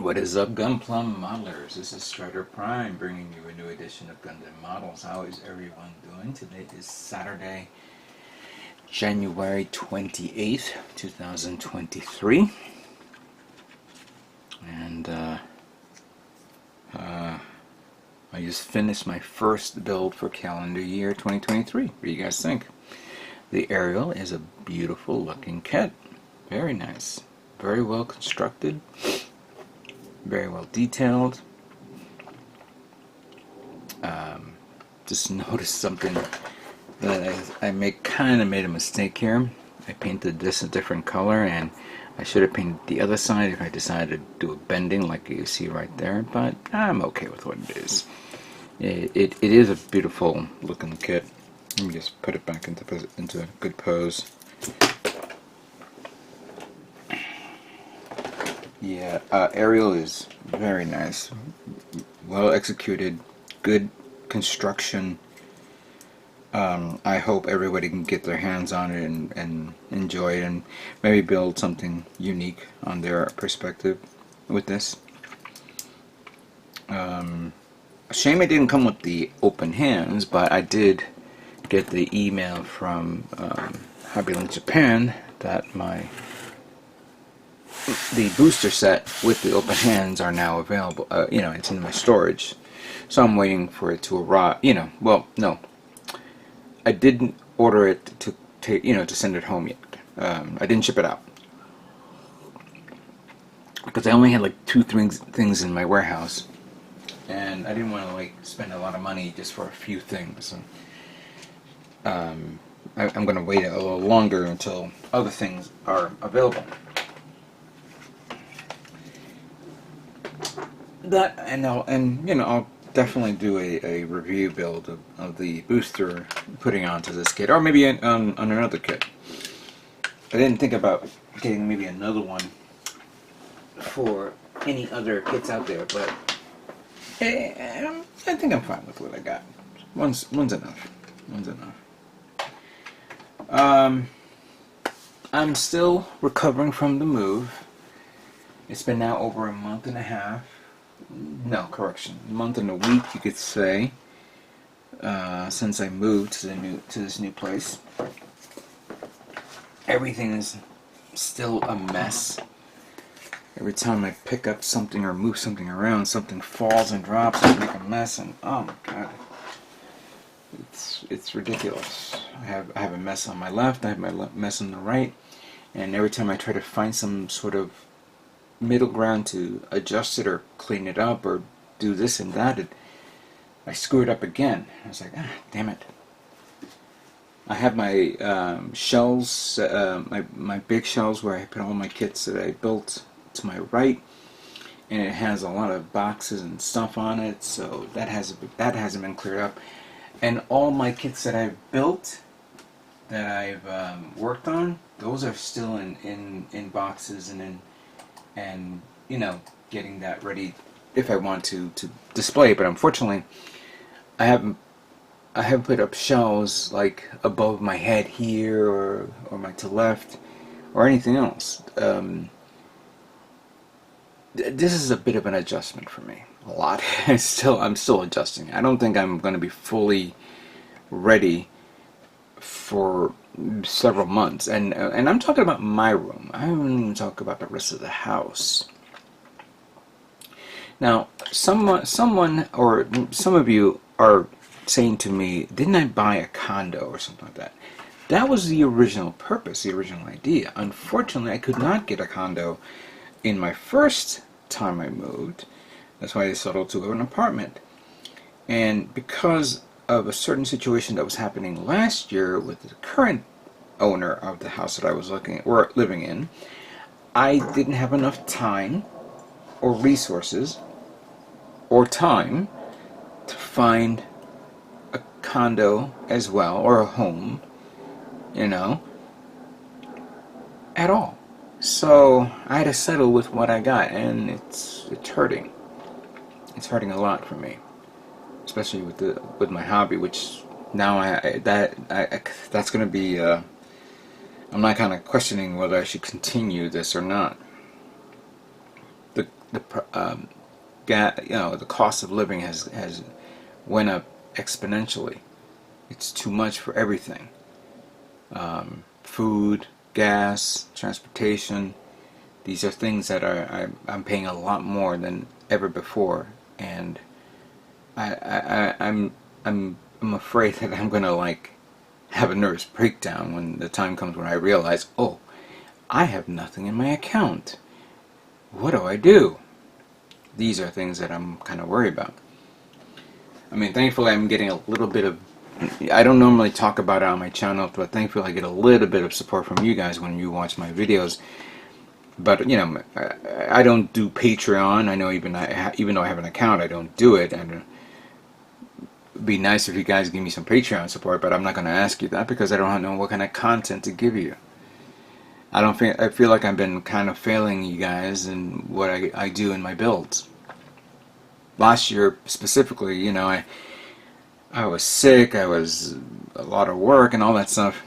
What is up, Gunplum Modelers? This is Strider Prime bringing you a new edition of Gundam Models. How is everyone doing? Today is Saturday, January 28th, 2023. And I just finished my first build for calendar year 2023. What do you guys think? The Aerial is a beautiful looking kit. Very nice. Very well constructed. Very well detailed. Just noticed something that I kind of made a mistake here. I painted this a different color, and I should have painted the other side if I decided to do a bending like you see right there, but I'm okay with what it is. It is a beautiful looking kit. Let me just put it back into a good pose. Yeah, Aerial is very nice, well executed, good construction. I hope everybody can get their hands on it and enjoy it and maybe build something unique on their perspective with this. A shame it didn't come with the open hands, but I did get the email from Hobbyland Japan that the booster set with the open hands are now available. It's in my storage, so I'm waiting for it to arrive. Well, no, I didn't order it to send it home yet. I didn't ship it out because I only had like two things in my warehouse, and I didn't want to spend a lot of money just for a few things. I'm going to wait a little longer until other things are available. I'll definitely do a review build of the booster putting onto this kit, or maybe on another kit. I didn't think about getting maybe another one for any other kits out there, but I think I'm fine with what I got. One's enough. One's enough. I'm still recovering from the move. It's been now over a month and a half. No, correction. A month and a week, you could say, since I moved to this new place. Everything is still a mess. Every time I pick up something or move something around, something falls and drops and make a mess, and oh my god, it's ridiculous. I have a mess on my left, I have my mess on the right, and every time I try to find some sort of middle ground to adjust it or clean it up or do this and that, I screw it up again. I was like, damn it. I have my shelves, my big shelves where I put all my kits that I built to my right, and it has a lot of boxes and stuff on it, so that hasn't been cleared up. And all my kits that I've built, that I've worked on, those are still in boxes and getting that ready if I want to display. But unfortunately, I haven't put up shelves like above my head here or my to left or anything else. This is a bit of an adjustment for me. A lot. I'm still adjusting. I don't think I'm going to be fully ready for several months, and I'm talking about my room. I haven't even talked about the rest of the house. Now, someone or some of you are saying to me, didn't I buy a condo or something like that? That was the original purpose, the original idea. Unfortunately, I could not get a condo in my first time I moved. That's why I settled to an apartment. And because of a certain situation that was happening last year with the current owner of the house that I was living in, I didn't have enough time or resources or time to find a condo as well, or a home, at all. So I had to settle with what I got, and it's hurting. It's hurting a lot for me, especially with my hobby, which now that's going to be. I'm not kind of questioning whether I should continue this or not. the the cost of living has went up exponentially. It's too much for everything. Food, gas, transportation. These are things that I'm paying a lot more than ever before, and I'm afraid that I'm gonna like have a nervous breakdown when the time comes when I realize, oh, I have nothing in my account. What do I do? These are things that I'm kind of worried about. I mean, thankfully I'm getting a little bit of, I don't normally talk about it on my channel, but thankfully I get a little bit of support from you guys when you watch my videos. But, you know, I don't do Patreon. I know even though I have an account, I don't do it. And it'd be nice if you guys give me some Patreon support, but I'm not going to ask you that because I don't know what kind of content to give you. I feel like I've been kind of failing you guys in what I do in my builds. Last year specifically, you know, I was sick, I was a lot of work and all that stuff.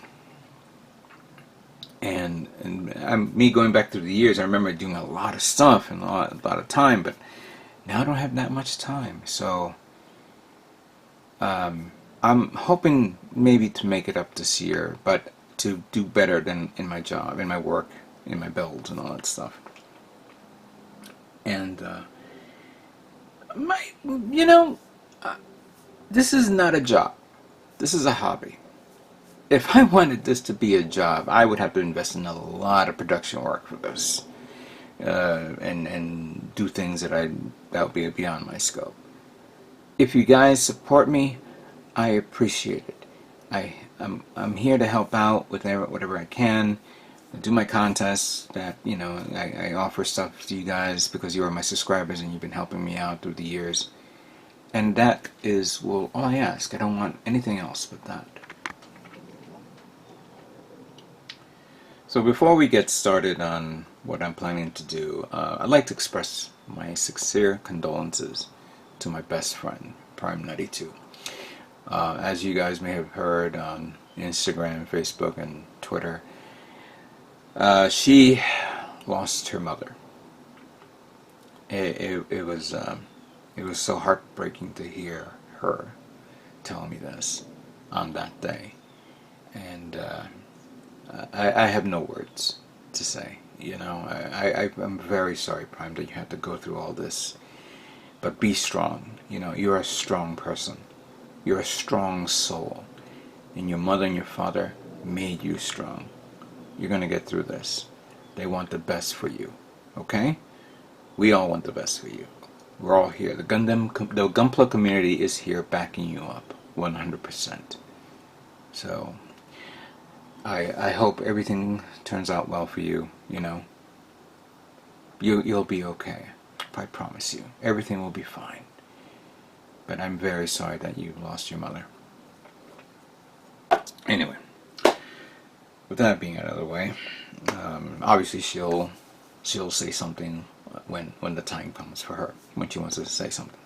And me going back through the years, I remember doing a lot of stuff and a lot of time, but now I don't have that much time. So I'm hoping maybe to make it up this year, but to do better than in my job, in my work, in my builds and all that stuff. And this is not a job. This is a hobby. If I wanted this to be a job, I would have to invest in a lot of production work for this, and do things that would be beyond my scope. If you guys support me, I appreciate it. I'm here to help out with whatever I can. I do my contests that, you know, I offer stuff to you guys because you are my subscribers and you've been helping me out through the years. And that is, well, all I ask. I don't want anything else but that. So before we get started on what I'm planning to do, I'd like to express my sincere condolences to my best friend, Prime92. As you guys may have heard on Instagram, Facebook, and Twitter, she lost her mother. It was so heartbreaking to hear her tell me this on that day, and I have no words to say. You know, I'm very sorry, Prime, that you had to go through all this. But be strong. You know, you're a strong person. You're a strong soul. And your mother and your father made you strong. You're going to get through this. They want the best for you. Okay? We all want the best for you. We're all here. The Gunpla community is here backing you up 100%. So I hope everything turns out well for you. You know, you'll be okay. I promise you, everything will be fine. But I'm very sorry that you lost your mother. Anyway, with that being out of the way, obviously she'll say something when the time comes for her, when she wants to say something.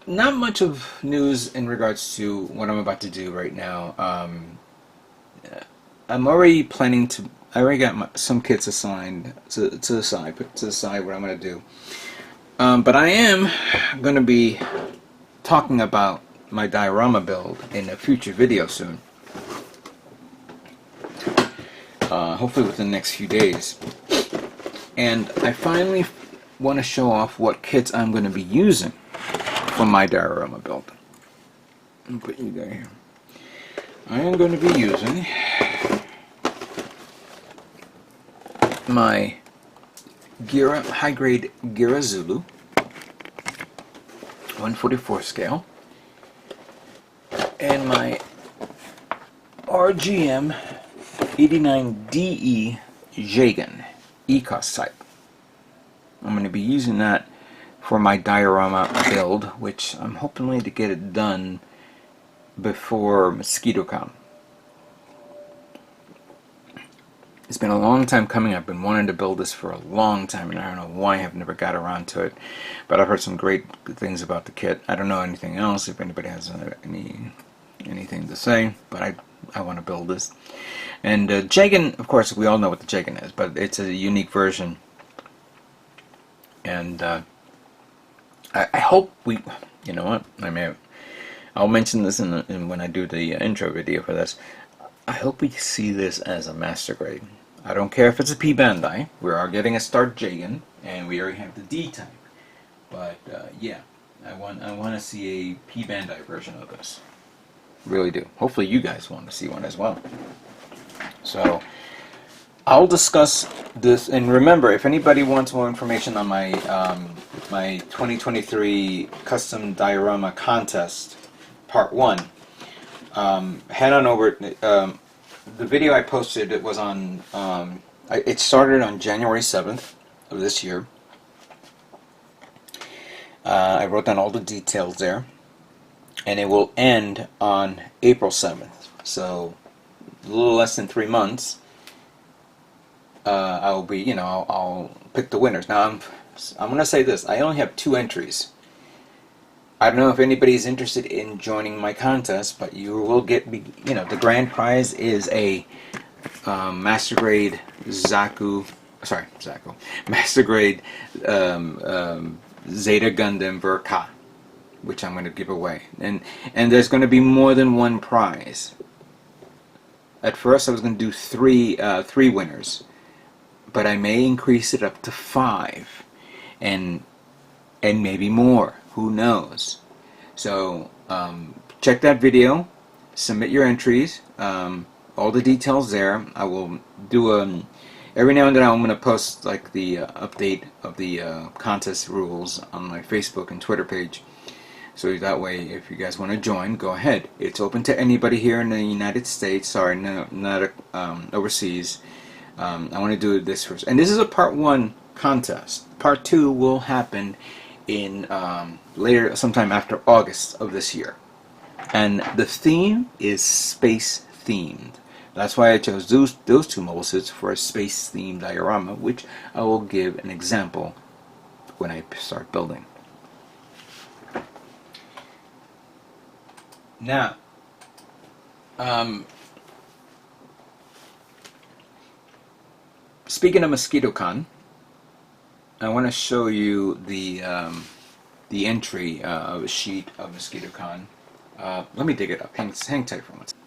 Not much of news in regards to what I'm about to do right now. I'm already planning to. I already got some kits assigned to the side, put to the side what I'm going to do. But I am going to be talking about my diorama build in a future video soon. Hopefully within the next few days. And I finally want to show off what kits I'm going to be using for my diorama build. I'll put you there. I am going to be using my high-grade Gira Zulu 144 scale and my RGM 89DE Jagan ECOS type. I'm going to be using that for my diorama build, which I'm hoping to get it done before Mosquitocon. It's been a long time coming. I've been wanting to build this for a long time, and I don't know why I've never got around to it. But I've heard some great things about the kit. I don't know anything else, if anybody has anything to say, but I want to build this. And Jagan, of course, we all know what the Jagan is, but it's a unique version. And I hope we, you know what, I'll mention this when I do the intro video for this. I hope we see this as a master grade. I don't care if it's a P Bandai. We are getting a Start Jagan, and we already have the D type. But yeah, I want to see a P Bandai version of this. Really do. Hopefully you guys want to see one as well. So I'll discuss this, and remember, if anybody wants more information on my my 2023 custom diorama contest, part 1, head on over. The video I posted, it was on. It started on January 7th of this year. I wrote down all the details there, and it will end on April 7th. So a little less than 3 months. I'll be, you know, I'll pick the winners. Now I'm going to say this: I only have 2 entries. I don't know if anybody's interested in joining my contest, but you will get, you know, the grand prize is a master grade master grade Zeta Gundam Verka, which I'm going to give away, and there's going to be more than one prize. At first, I was going to do three winners, but I may increase it up to 5, and maybe more. Who knows? So check that video, submit your entries, all the details there. I will do every now and then I'm going to post like the update of the contest rules on my Facebook and Twitter page. So that way, if you guys want to join, go ahead. It's open to anybody here in the United States. Sorry, not overseas. I want to do this first. And this is a part 1 contest. Part 2 will happen in later, sometime after August of this year. And the theme is space themed. That's why I chose those 2 mobile suits for a space themed diorama, which I will give an example when I start building. Now, speaking of Mosquitocon, I want to show you the entry of a sheet of Mosquitocon. Let me dig it up. Hang tight for 1 second.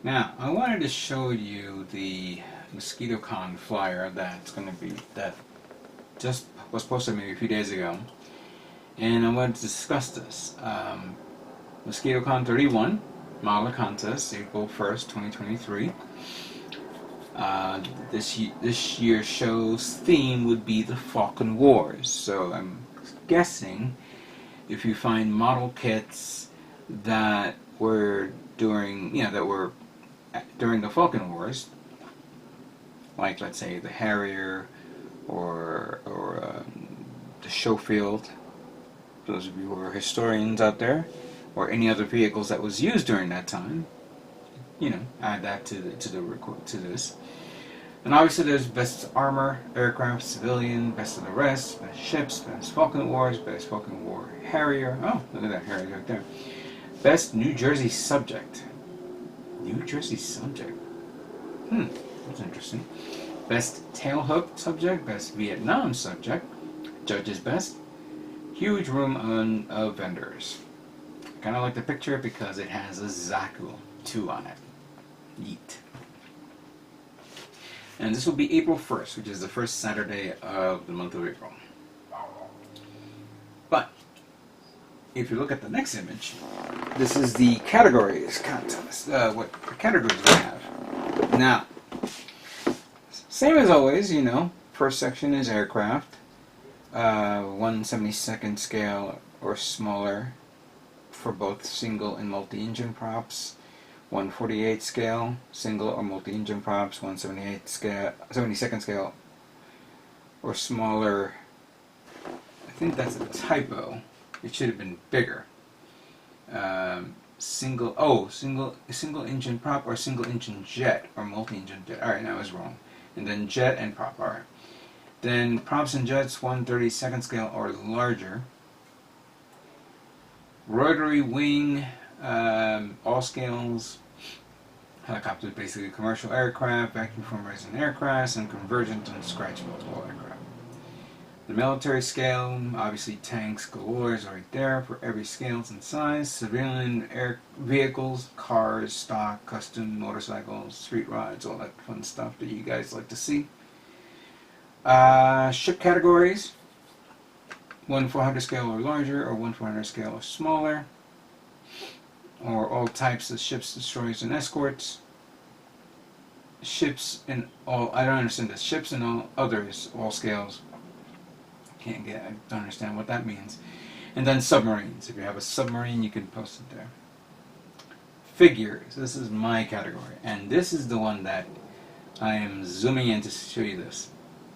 Now, I wanted to show you the Mosquitocon flyer that just was posted maybe a few days ago, and I wanted to discuss this. Mosquitocon 31 model contest, April 1st, 2023. This year's show's theme would be the Falcon Wars. So I'm guessing if you find model kits that were during the Falcon Wars, like let's say the Harrier or the Schofield, those of you who are historians out there, or any other vehicles that was used during that time, you know, add that to this. And obviously there's best armor, aircraft, civilian, best of the rest, best ships, best Falcon Wars, best Falcon War Harrier. Oh, look at that Harrier right there. Best New Jersey subject. New Jersey subject. That's interesting. Best tailhook subject, best Vietnam subject, judges best. Huge room of vendors. I kind of like the picture because it has a Zaku 2 on it. Neat. And this will be April 1st, which is the first Saturday of the month of April. But if you look at the next image, this is the categories contest. What categories we have. Now, same as always, you know, first section is aircraft, 1/72nd scale or smaller for both single and multi-engine props. 1/48 scale, single or multi-engine props, 1/78 scale, 72nd scale, or smaller. I think that's a typo. It should have been bigger. Single engine prop or single engine jet or multi-engine jet. All right, I was wrong. And then jet and prop. All right. Then props and jets, 1/32nd scale or larger. Rotary wing, all scales, Helicopters basically commercial aircraft, vacuum formers and aircrafts, and convergent and scratch multiple aircraft. The military scale, obviously tanks galore is right there for every scale and size. Civilian air vehicles, cars, stock, custom motorcycles, street rides, all that fun stuff that you guys like to see. Ship categories, 1/400 scale or larger, or 1/400 scale or smaller, or all types of ships, destroyers, and escorts. Ships in all, I don't understand this, ships in all others, all scales. I don't understand what that means. And then submarines. If you have a submarine, you can post it there. Figures. This is my category. And this is the one that I am zooming in to show you this.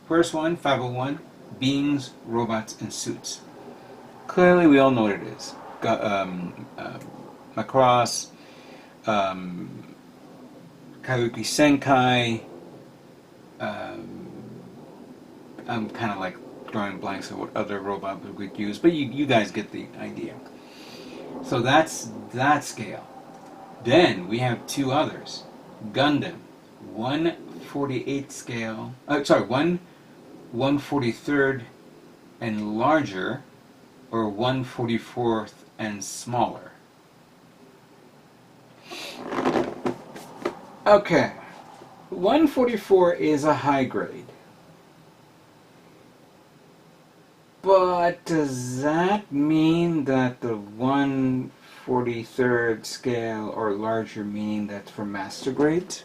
First one, 501, beings, robots, and suits. Clearly, we all know what it is. Macross, Kabuki Senkai. I'm kind of like drawing blanks of what other robot we could use, but you guys get the idea. So that's that scale. Then we have two others. Gundam, 1/48 scale. 1/43rd and larger, or 1/44th and smaller. Okay, 1/44 is a high grade. But does that mean that the 1/43rd scale or larger, meaning that's for master grades?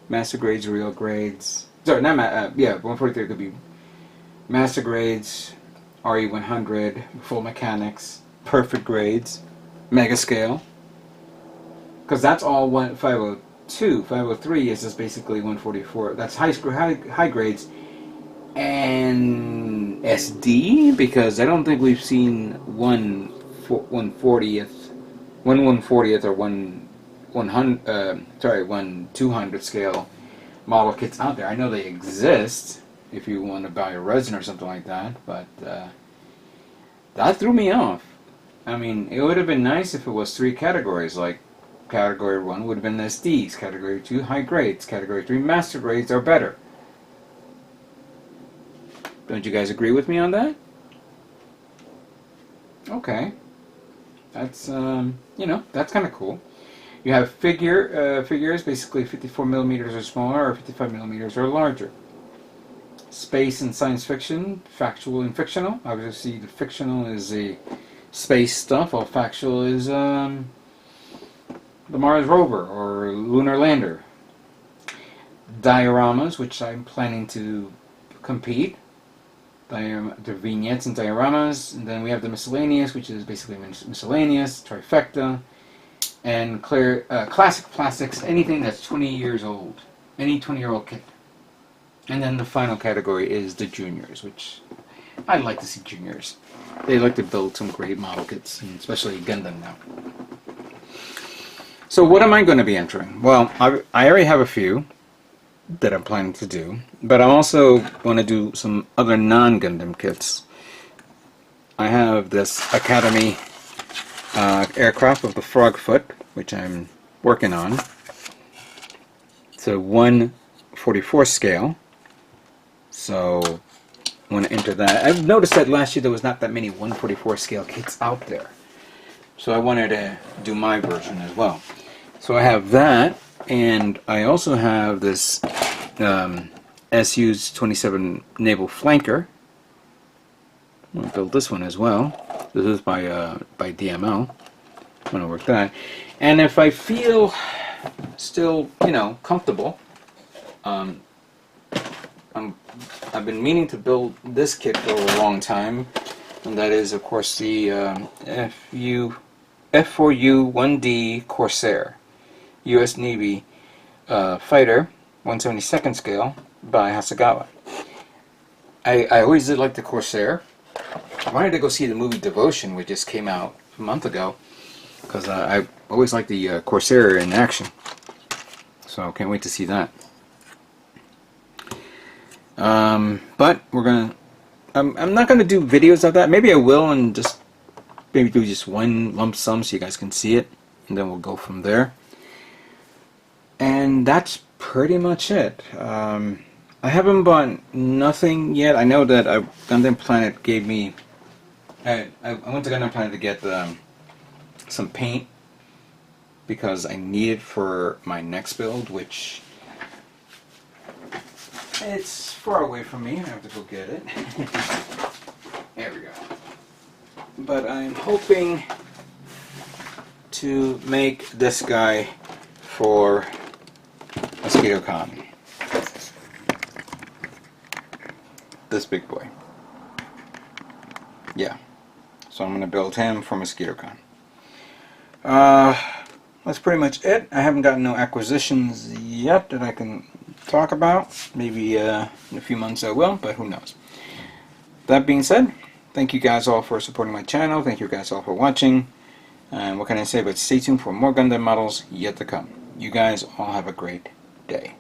Master grades, real grades. Sorry, not 1/43 could be master grades, RE100, full mechanics, perfect grades, mega scale. Because that's all 502. 503 is just basically 1/44. That's high grades. And SD, because I don't think we've seen 1/40th or 1/200 scale model kits out there. I know they exist if you want to buy a resin or something like that, but that threw me off. I mean, it would have been nice if it was 3 categories, like Category 1 would have been SDs, Category 2 high grades, Category 3 master grades are better. Don't you guys agree with me on that? Okay. That's, that's kind of cool. You have figures, basically 54 millimeters or smaller, or 55 millimeters or larger. Space and science fiction, factual and fictional. Obviously, the fictional is the space stuff, while factual is the Mars rover or lunar lander. Dioramas, which I'm planning to compete. The vignettes and dioramas, and then we have the miscellaneous, which is basically miscellaneous, trifecta, and classic plastics, anything that's 20 years old, any 20-year-old kit. And then the final category is the juniors, which I'd like to see juniors. They like to build some great model kits, and especially Gundam now. So what am I going to be entering? Well, I already have a few that I'm planning to do, but I also want to do some other non-Gundam kits. I have this Academy aircraft of the Frogfoot, which I'm working on. It's a 1/44 scale, so I want to enter that. I've noticed that last year there was not that many 1/44 scale kits out there, so I wanted to do my version as well. So I have that. And I also have this SU-27 Naval Flanker. I'm going to build this one as well. This is by DML. I'm going to work that. And if I feel still, comfortable, I've been meaning to build this kit for a long time. And that is, of course, the F4U-1D Corsair. U.S. Navy fighter, 1/72nd scale, by Hasegawa. I always did like the Corsair. I wanted to go see the movie Devotion, which just came out a month ago, because I always liked the Corsair in action. So can't wait to see that. But we're gonna. I'm not gonna do videos of that. Maybe I will, and just maybe do just one lump sum so you guys can see it, and then we'll go from there. And that's pretty much it. I haven't bought nothing yet. I know that Gundam Planet gave me... I went to Gundam Planet to get some paint because I need it for my next build, which it's far away from me. I have to go get it. There we go. But I'm hoping to make this guy for Mosquitocon. This big boy. Yeah. So I'm going to build him for Mosquitocon. That's pretty much it. I haven't gotten no acquisitions yet that I can talk about. Maybe in a few months I will, but who knows. That being said, thank you guys all for supporting my channel. Thank you guys all for watching. And what can I say but stay tuned for more Gundam models yet to come. You guys all have a great day.